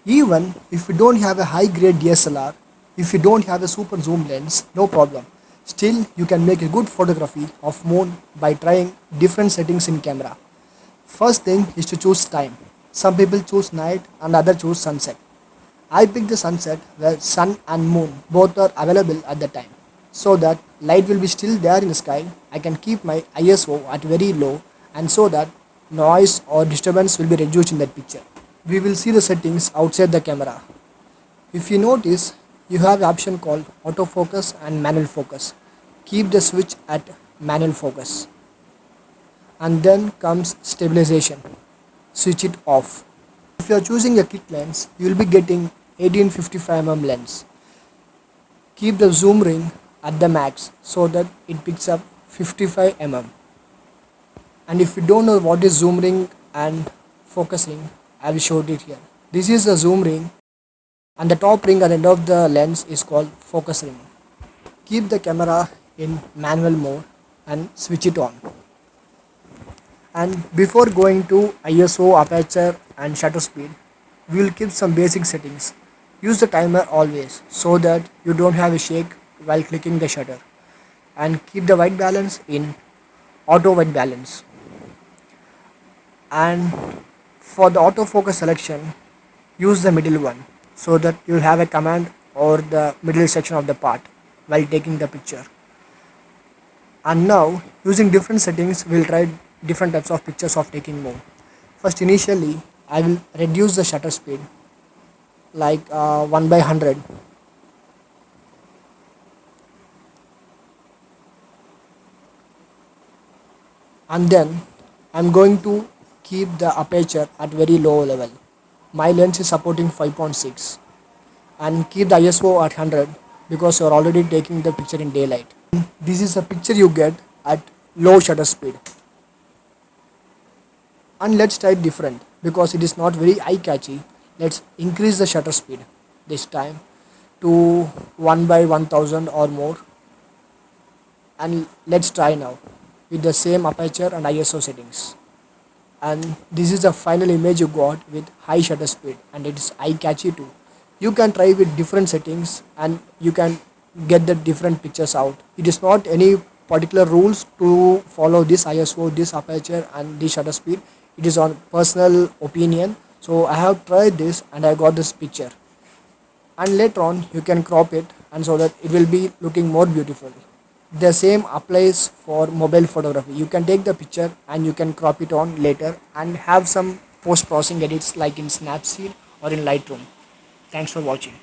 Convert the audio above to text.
Even if you don't have a high grade DSLR, if you don't have a super zoom lens, no problem. Still, you can make a good photography of moon by trying different settings in camera. First thing is to choose time. Some people choose night and others choose sunset. I pick the sunset where sun and moon both are available at the time so that light will be still there in the sky. I can keep my ISO at very low and so that noise or disturbance will be reduced in that picture. We will see the settings outside the camera. If you notice, you have the option called autofocus and manual focus. Keep the switch at manual focus. And then comes stabilization. Switch it off. If you are choosing a kit lens, you will be getting 1855mm lens. Keep the zoom ring at the max so that it picks up 55mm. And if you don't know what is zoom ring and focus ring, I will show it here. This is the zoom ring and the top ring at the end of the lens is called focus ring. Keep the camera in manual mode and switch it on. And before going to ISO, aperture and shutter speed, we will keep some basic settings. Use the timer always so that you don't have a shake while clicking the shutter. And keep the white balance in auto white balance. And for the autofocus selection, use the middle one so that you'll have a command over the middle section of the part while taking the picture. And now using different settings, we'll try different types of pictures of taking more. First, initially I will reduce the shutter speed like 1 by 100. And then I'm going to keep the aperture at very low level. My lens is supporting 5.6 and keep the ISO at 100 because you're already taking the picture in daylight. This is a picture you get at low shutter speed. And let's try different because it is not very eye catchy. Let's increase the shutter speed this time to 1 by 1000 or more. And let's try now with the same aperture and ISO settings. And this is the final image you got with high shutter speed and it is eye catchy too. You can try with different settings and you can get the different pictures out. It is not any particular rules to follow this ISO, this aperture and this shutter speed. It is on personal opinion. So I have tried this and I got this picture. And later on you can crop it and so that it will be looking more beautiful. The same applies for mobile photography. You can take the picture and you can crop it on later and have some post processing edits like in Snapseed or in Lightroom. Thanks for watching.